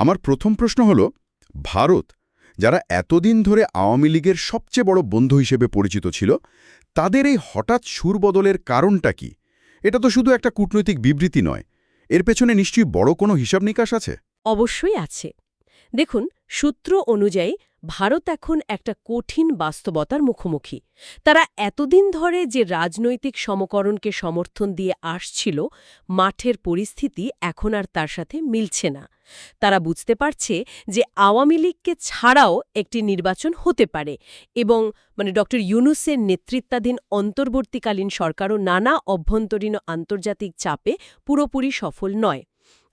আমার প্রথম প্রশ্ন হল, ভারত যারা এতদিন ধরে আওয়ামী লীগের সবচেয়ে বড় বন্ধু হিসেবে পরিচিত ছিল, তাদের এই হঠাৎ সুর বদলের কারণটা কি? এটা তো শুধু একটা কূটনৈতিক বিবৃতি নয়, এর পেছনে নিশ্চয়ই বড় কোনো হিসাব নিকাশ আছে। অবশ্যই আছে। দেখুন, সূত্র অনুযায়ী ভারত এখন একটা কঠিন বাস্তবতার মুখোমুখি। তারা এতদিন ধরে যে রাজনৈতিক সমকরণকে সমর্থন দিয়ে আসছিল, মাঠের পরিস্থিতি এখন আর তার সাথে মিলছে না। তারা বুঝতে পারছে যে আওয়ামী লীগকে ছাড়াও একটি নির্বাচন হতে পারে এবং ড ইউনূসের নেতৃত্বাধীন অন্তর্বর্তীকালীন সরকারও নানা অভ্যন্তরীণ আন্তর্জাতিক চাপে পুরোপুরি সফল নয়।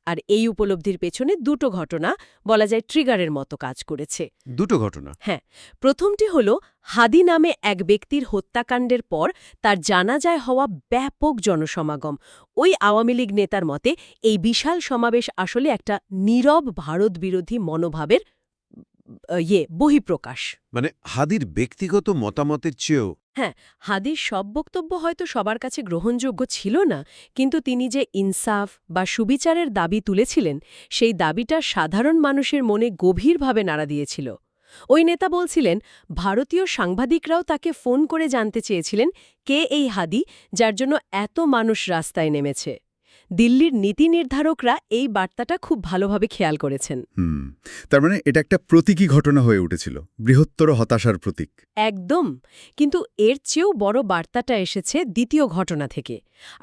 আর এই উপলব্ধির পেছনে দুটো ঘটনা বলা যায় ট্রিগারের মতো কাজ করেছে। দুটো ঘটনা? হ্যাঁ, প্রথমটি হল হাদি নামে এক ব্যক্তির হত্যাকাণ্ডের পর তার জানাজায় হওয়া ব্যাপক জনসমাগম। ওই আওয়ামী লীগ নেতার মতে এই বিশাল সমাবেশ আসলে একটা নীরব ভারত বিরোধী মনোভাবের বহিঃপ্রকাশ। মানে হাদির ব্যক্তিগত মতামতের চেয়েও? হ্যাঁ, হাদির সব বক্তব্য হয়তো সবার কাছে গ্রহণযোগ্য ছিল না, কিন্তু তিনি যে ইনসাফ বা সুবিচারের দাবি তুলেছিলেন, সেই দাবিটা সাধারণ মানুষের মনে গভীরভাবে নাড়া দিয়েছিল। ওই নেতা বলছিলেন, ভারতীয় সাংবাদিকরাও তাকে ফোন করে জানতে চেয়েছিলেন কে এই হাদি, যার জন্য এত মানুষ রাস্তায় নেমেছে। দিল্লির নীতি নির্ধারকরা এই বার্তাটা খুব ভালোভাবে খেয়াল করেছেন। তার মানে এটা একটা প্রতীকী ঘটনা হয়ে উঠেছিল, বৃহত্তর হতাশার প্রতীক। একদম। কিন্তু এর চেয়েও বড় বার্তাটা এসেছে দ্বিতীয় ঘটনা থেকে,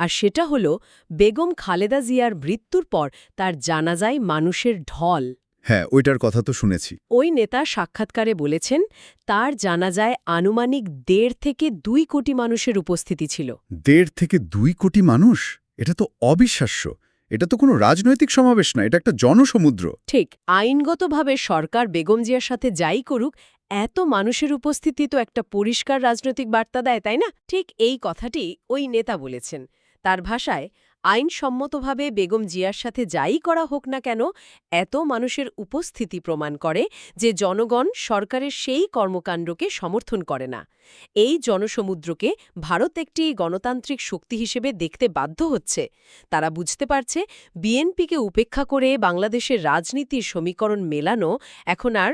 আর সেটা হল বেগম খালেদা জিয়ার মৃত্যুর পর তার জানাজায় মানুষের ঢল। হ্যাঁ, ওইটার কথা তো শুনেছি। ওই নেতা সাক্ষাৎকারে বলেছেন, তার জানাজায় আনুমানিক 1.5 থেকে 2 কোটি মানুষের উপস্থিতি ছিল। 1.5 থেকে 2 কোটি মানুষ? এটা তো অবিশ্বাস্য। এটা তো কোনো রাজনৈতিক সমাবেশ না, এটা একটা জনসমুদ্র। ঠিক। আইনগতভাবে সরকার বেগম জিয়ার সাথে যাই করুক, এত মানুষের উপস্থিতি তো একটা পরিষ্কার রাজনৈতিক বার্তা দেয়, তাই না? ঠিক এই কথাটি ওই নেতা বলেছেন। তার ভাষায়, আইনসম্মতভাবে বেগম জিয়ার সাথে যাই করা হোক না কেন, এত মানুষের উপস্থিতি প্রমাণ করে যে জনগণ সরকারের সেই কর্মকাণ্ডকে সমর্থন করে না। এই জনসমুদ্রকে ভারত একটি গণতান্ত্রিক শক্তি হিসেবে দেখতে বাধ্য হচ্ছে। তারা বুঝতে পারছে, বিএনপিকে উপেক্ষা করে বাংলাদেশের রাজনীতির সমীকরণ মেলানো এখন আর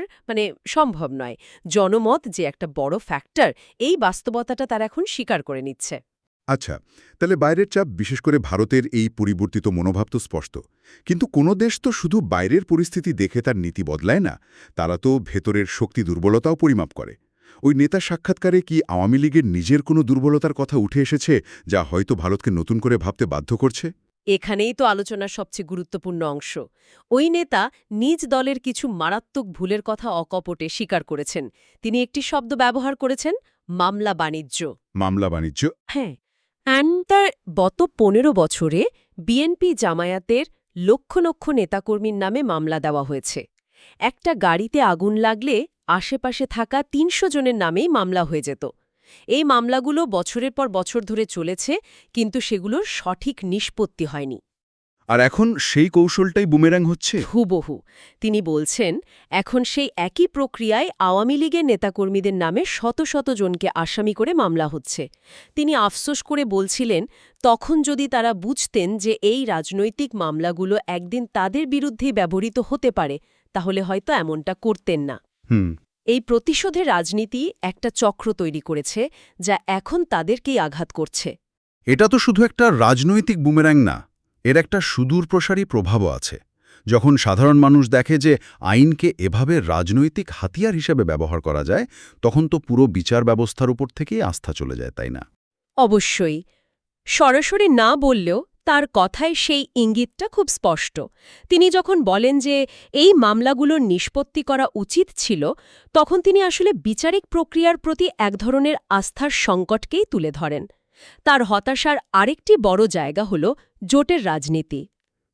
সম্ভব নয়। জনমত যে একটা বড় ফ্যাক্টর, এই বাস্তবতাটা তারা এখন স্বীকার করে নিচ্ছে। আচ্ছা, তাহলে বাইরের চাপ, বিশেষ করে ভারতের এই পরিবর্তিত মনোভাব তো স্পষ্ট। কিন্তু কোনো দেশ তো শুধু বাইরের পরিস্থিতি দেখে তার নীতি বদলায় না, তারা তো ভেতরের শক্তি দুর্বলতাও পরিমাপ করে। ওই নেতার সাক্ষাৎকারে কি আওয়ামী লীগের নিজের কোনো দুর্বলতার কথা উঠে এসেছে, যা হয়তো ভারতকে নতুন করে ভাবতে বাধ্য করছে? এখানেই তো আলোচনার সবচেয়ে গুরুত্বপূর্ণ অংশ। ওই নেতা নিজ দলের কিছু মারাত্মক ভুলের কথা অকপটে স্বীকার করেছেন। তিনি একটি শব্দ ব্যবহার করেছেন, মামলা বাণিজ্য। মামলা বাণিজ্য? হ্যাঁ। তার গত 15 বছরে বিএনপি জামায়াতের লক্ষ লক্ষ নেতাকর্মীর নামে মামলা দেওয়া হয়েছে। একটা গাড়িতে আগুন লাগলে আশেপাশে থাকা 300 জনের নামেই মামলা হয়ে যেত। এই মামলাগুলো বছরের পর বছর ধরে চলেছে, কিন্তু সেগুলোর সঠিক নিষ্পত্তি হয়নি। আর এখন সেই কৌশলটাই বুমেরাং হচ্ছে? হুবহু। তিনি বলছেন, এখন সেই একই প্রক্রিয়ায় আওয়ামী লীগের নেতাকর্মীদের নামে শত শত জনকে আসামি করে মামলা হচ্ছে। তিনি আফসোস করে বলছিলেন, তখন যদি তারা বুঝতেন যে এই রাজনৈতিক মামলাগুলো একদিন তাদের বিরুদ্ধেই ব্যবহৃত হতে পারে, তাহলে হয়তো এমনটা করতেন না। এই প্রতিশোধের রাজনীতি একটা চক্র তৈরি করেছে, যা এখন তাদেরকেই আঘাত করছে। এটা তো শুধু একটা রাজনৈতিক বুমেরাং না, এর একটা সুদূরপ্রসারী প্রভাবও আছে। যখন সাধারণ মানুষ দেখে যে আইনকে এভাবে রাজনৈতিক হাতিয়ার হিসেবে ব্যবহার করা যায়, তখন তো পুরো বিচার ব্যবস্থার উপর থেকেই আস্থা চলে যায়, তাই না? অবশ্যই। সরাসরি না বললেও তার কথায় সেই ইঙ্গিতটা খুব স্পষ্ট। তিনি যখন বলেন যে এই মামলাগুলোর নিষ্পত্তি করা উচিত ছিল, তখন তিনি আসলে বিচারিক প্রক্রিয়ার প্রতি এক ধরনের আস্থার সংকটকেই তুলে ধরেন। তার হতাশার আরেকটি বড় জায়গা হল জোটের রাজনীতি।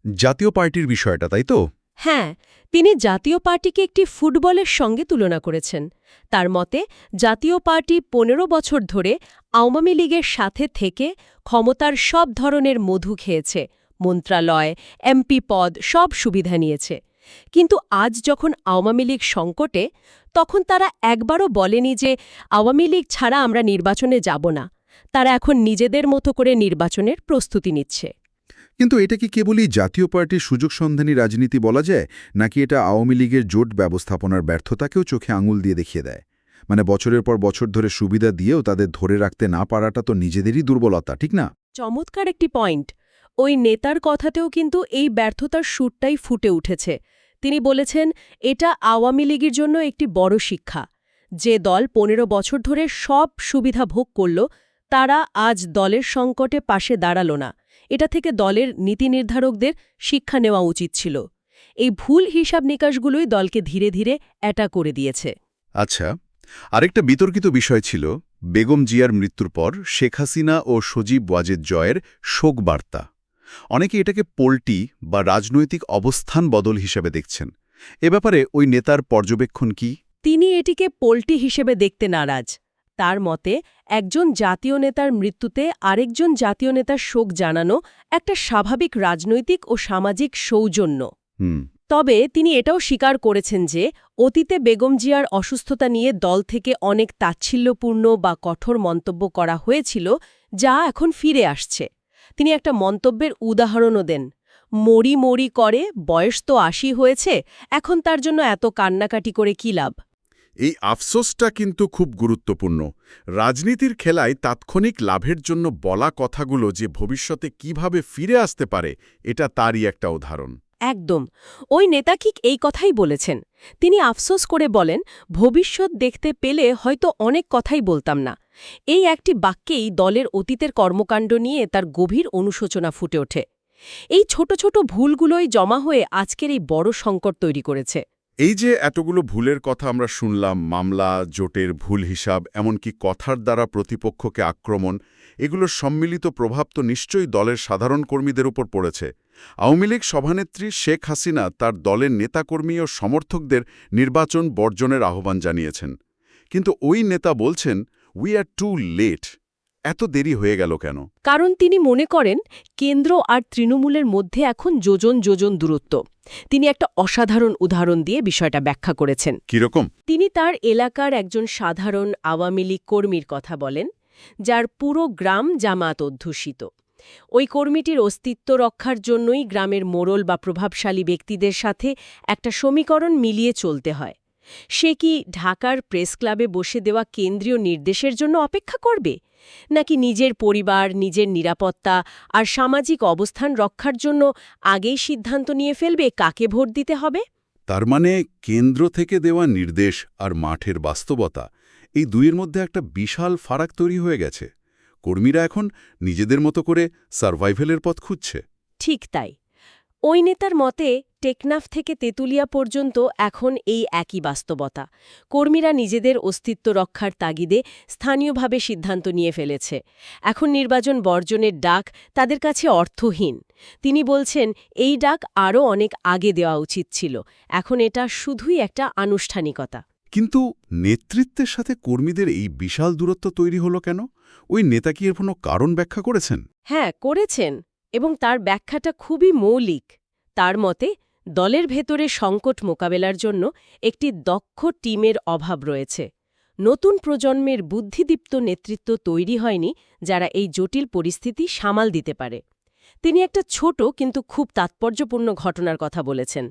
জাতীয় পার্টির বিষয়টা, তাই তো? হ্যাঁ, তিনি জাতীয় পার্টিকে একটি ফুটবলের সঙ্গে তুলনা করেছেন। তার মতে, জাতীয় পার্টি 15 বছর ধরে আওয়ামী লীগের সাথে থেকে ক্ষমতার সব ধরনের মধু খেয়েছে, মন্ত্রণালয়, এমপি পদ, সব সুবিধা নিয়েছে। কিন্তু আজ যখন আওয়ামী লীগ সংকটে, তখন তারা একবারও বলেনি যে আওয়ামী লীগ ছাড়া আমরা নির্বাচনে যাব না। তারা এখন নিজেদের মতো করে নির্বাচনের প্রস্তুতি নিচ্ছে। কিন্তু এটা কি কেবলই জাতীয় পার্টির সুযোগ সন্ধানী রাজনীতি বলা যায়, নাকি এটা আওয়ামী লীগের জোট ব্যবস্থাপনার ব্যর্থতাকেও চোখে আঙুল দিয়ে দেখিয়ে দেয়? মানে বছরের পর বছর ধরে সুবিধা দিয়েও তাদের ধরে রাখতে না পারাটা তো নিজেদেরই দুর্বলতা, ঠিক না? চমৎকার একটি পয়েন্ট। ওই নেতার কথাতেও কিন্তু এই ব্যর্থতার সুরটাই ফুটে উঠেছে। তিনি বলেছেন, এটা আওয়ামী লীগের জন্য একটি বড় শিক্ষা। যে দল ১৫ বছর ধরে সব সুবিধা ভোগ করল, তারা আজ দলের সংকটে পাশে দাঁড়াল না। এটা থেকে দলের নীতি নির্ধারকদের শিক্ষা নেওয়া উচিত ছিল। এই ভুল হিসাব নিকাশগুলোই দলকে ধীরে ধীরে অ্যাটা করে দিয়েছে। আচ্ছা, আরেকটা বিতর্কিত বিষয় ছিল বেগম জিয়ার মৃত্যুর পর শেখ হাসিনা ও সজীব ওয়াজেদ জয়ের শোক বার্তা। অনেকে এটাকে পল্টি বা রাজনৈতিক অবস্থান বদল হিসেবে দেখছেন। এ ব্যাপারে ওই নেতার পর্যবেক্ষণ কি? তিনি এটিকে পল্টি হিসেবে দেখতে নারাজ। তার মতে, একজন জাতীয় নেতার মৃত্যুতে আরেকজন জাতীয় নেতার শোক জানানো একটা স্বাভাবিক রাজনৈতিক ও সামাজিক সৌজন্য। তবে তিনি এটাও স্বীকার করেছেন যে অতীতে বেগম জিয়ার অসুস্থতা নিয়ে দল থেকে অনেক তাচ্ছিল্যপূর্ণ বা কঠোর মন্তব্য করা হয়েছিল, যা এখন ফিরে আসছে। তিনি একটা মন্তব্যের উদাহরণও দেন। মরি মরি করে, বয়স তো ৮০ হয়েছে, এখন তার জন্য এত কান্নাকাটি করে কী লাভ? এই আফসোসটা কিন্তু খুব গুরুত্বপূর্ণ। রাজনীতির খেলায় তাৎক্ষণিক লাভের জন্য বলা কথাগুলো যে ভবিষ্যতে কিভাবে ফিরে আসতে পারে, এটা তারই একটা উদাহরণ। একদম। ওই নেতা ঠিক এই কথাই বলেছেন। তিনি আফসোস করে বলেন, ভবিষ্যৎ দেখতে পেলে হয়তো অনেক কথাই বলতাম না। এই একটি বাক্যেই দলের অতীতের কর্মকাণ্ড নিয়ে তার গভীর অনুশোচনা ফুটে ওঠে। এই ছোট ছোট ভুলগুলোই জমা হয়ে আজকের এই বড় সংকট তৈরি করেছে। এই যে এতগুলো ভুলের কথা আমরা শুনলাম, মামলা, জোটের ভুল হিসাব, এমনকি কথার দ্বারা প্রতিপক্ষকে আক্রমণ, এগুলোর সম্মিলিত প্রভাব তো নিশ্চয়ই দলের সাধারণ কর্মীদের উপর পড়েছে। আওয়ামী লীগ সভানেত্রী শেখ হাসিনা তার দলের নেতাকর্মী ও সমর্থকদের নির্বাচন বর্জনের আহ্বান জানিয়েছেন। কিন্তু ওই নেতা বলছেন, উই আর টু লেট। এত দেরি হয়ে গেল কেন? কারণ তিনি মনে করেন কেন্দ্র আর তৃণমূলের মধ্যে এখন যোজন যোজন দূরত্ব। তিনি একটা অসাধারণ উদাহরণ দিয়ে বিষয়টা ব্যাখ্যা করেছেন। কিরকম? তিনি তার এলাকার একজন সাধারণ আওয়ামী লীগ কর্মীর কথা বলেন, যার পুরো গ্রাম জামাত অধ্যুষিত। ওই কর্মীটির অস্তিত্ব রক্ষার জন্যই গ্রামের মোড়ল বা প্রভাবশালী ব্যক্তিদের সাথে একটা সমীকরণ মিলিয়ে চলতে হয়। সে কি ঢাকার প্রেস ক্লাবে বসে দেওয়া কেন্দ্রীয় নির্দেশের জন্য অপেক্ষা করবে, নাকি নিজের পরিবার, নিজের নিরাপত্তা আর সামাজিক অবস্থান রক্ষার জন্য আগেই সিদ্ধান্ত নিয়ে ফেলবে কাকে ভোট দিতে হবে? তার মানে কেন্দ্র থেকে দেওয়া নির্দেশ আর মাঠের বাস্তবতা, এই দুইয়ের মধ্যে একটা বিশাল ফারাক তৈরি হয়ে গেছে। কর্মীরা এখন নিজেদের মতো করে সারভাইভেলের পথ খুঁজছে। ঠিক তাই। ওই নেতার মতে টেকনাফ থেকে তেঁতুলিয়া পর্যন্ত এখন এই একই বাস্তবতা। কর্মীরা নিজেদের অস্তিত্ব রক্ষার তাগিদে স্থানীয়ভাবে সিদ্ধান্ত নিয়ে ফেলেছে। এখন নির্বাচন বর্জনের ডাক তাদের কাছে অর্থহীন। তিনি বলছেন, এই ডাক আরও অনেক আগে দেওয়া উচিত ছিল। এখন এটা শুধুই একটা আনুষ্ঠানিকতা। কিন্তু নেতৃত্বের সাথে কর্মীদের এই বিশাল দূরত্ব তৈরি হলো কেন? ওই নেতা কি এর কোনো কারণ ব্যাখ্যা করেছেন? হ্যাঁ, করেছেন, এবং তার ব্যাখ্যাটা খুবই মৌলিক। তার মতে, দলের ভেতরে সংকট মোকাবেলার জন্য একটি দক্ষ টিমের অভাব রয়েছে। নতুন প্রজন্মের বুদ্ধিদীপ্ত নেতৃত্ব তৈরি হয়নি যারা এই জটিল পরিস্থিতি সামাল দিতে পারে। তিনি একটা ছোট কিন্তু খুব তাৎপর্যপূর্ণ ঘটনার কথা বলেছেন।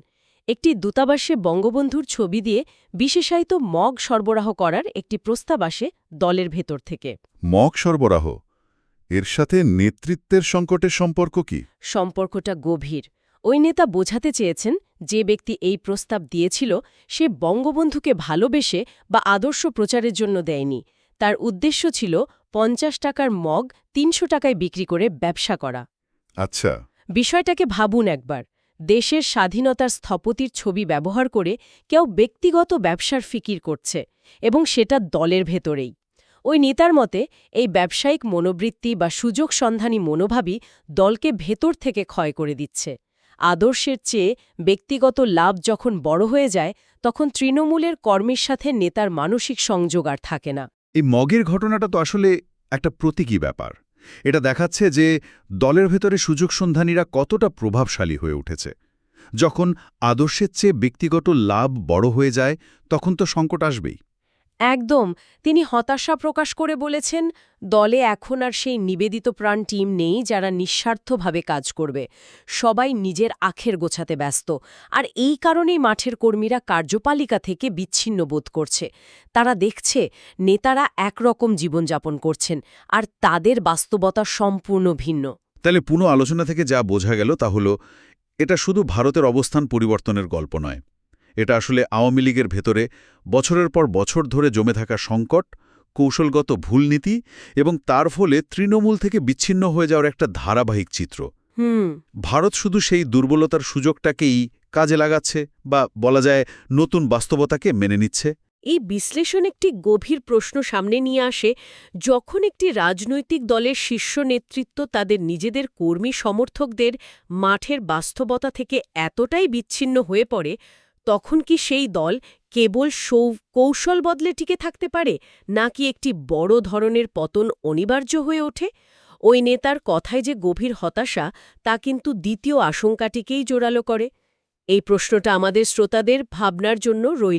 একটি দূতাবাসে বঙ্গবন্ধুর ছবি দিয়ে বিশেষায়িত মগ সরবরাহ করার একটি প্রস্তাব আসে দলের ভেতর থেকে। মগ সরবরাহ, এর সাথে নেতৃত্বের সংকটের সম্পর্ক কি? সম্পর্কটা গভীর। ওই নেতা বোঝাতে চেয়েছেন, যে ব্যক্তি এই প্রস্তাব দিয়েছিল সে বঙ্গবন্ধুকে ভালোবেসে বা আদর্শ প্রচারের জন্য দেয়নি। তার উদ্দেশ্য ছিল ৫০ টাকার মগ ৩০০ টাকায় বিক্রি করে ব্যবসা করা। আচ্ছা। বিষয়টাকে ভাবুন একবার। দেশের স্বাধীনতার স্থপতির ছবি ব্যবহার করে কেউ ব্যক্তিগত ব্যবসার ফিকির করছে, এবং সেটা দলের ভেতরেই। ওই নেতার মতে এই ব্যবসায়িক মনোবৃত্তি বা সুযোগ সন্ধানী মনোভাবই দলকে ভেতর থেকে ক্ষয় করে দিচ্ছে। আদর্শের চেয়ে ব্যক্তিগত লাভ যখন বড় হয়ে যায়, তখন তৃণমূলের কর্মের সাথে নেতার মানসিক সংযোগ আর থাকে না। এই মগের ঘটনাটা তো আসলে একটা প্রতীকী ব্যাপার। এটা দেখাচ্ছে যে দলের ভেতরে সুযোগ সন্ধানীরা কতটা প্রভাবশালী হয়ে উঠেছে। যখন আদর্শের চেয়ে ব্যক্তিগত লাভ বড় হয়ে যায়, তখন তো সংকট আসবেই। একদম। তিনি হতাশা প্রকাশ করে বলেছেন, দলে এখন আর সেই নিবেদিত প্রাণ টিম নেই যারা নিঃস্বার্থভাবে কাজ করবে। সবাই নিজের আখের গোছাতে ব্যস্ত। আর এই কারণেই মাঠের কর্মীরা কার্যপালিকা থেকে বিচ্ছিন্ন বোধ করছে। তারা দেখছে নেতারা একরকম জীবনযাপন করছেন, আর তাদের বাস্তবতা সম্পূর্ণ ভিন্ন। তাহলে পুনঃ আলোচনা থেকে যা বোঝা গেল তা হলো, এটা শুধু ভারতের অবস্থান পরিবর্তনের গল্প নয়। এটা আসলে আওয়ামী লীগের ভেতরে বছরের পর বছর ধরে জমে থাকা সংকট, কৌশলগত ভুল নীতি এবং তার ফলে তৃণমূল থেকে বিচ্ছিন্ন হয়ে যাওয়ার একটা ধারাবাহিক চিত্র। ভারত শুধু সেই দুর্বলতার সুযোগটাকেই কাজে লাগাচ্ছে, বা বলা যায় নতুন বাস্তবতাকে মেনে নিচ্ছে। এই বিশ্লেষণ একটি গভীর প্রশ্ন সামনে নিয়ে আসে। যখন একটি রাজনৈতিক দলের শীর্ষ নেতৃত্ব তাদের নিজেদের কর্মী সমর্থকদের মাঠের বাস্তবতা থেকে এতটাই বিচ্ছিন্ন হয়ে পড়ে, তখন কি সেই দল কেবল কৌশল বদলে টিকে থাকতে পারে, নাকি একটি বড় ধরনের পতন অনিবার্য হয়ে ওঠে? ওই নেতার কথায় যে গভীর হতাশা, তা কিন্তু দ্বিতীয় আশঙ্কাটিকেই জোরালো করে। এই প্রশ্নটা আমাদের শ্রোতাদের ভাবনার জন্য রইল।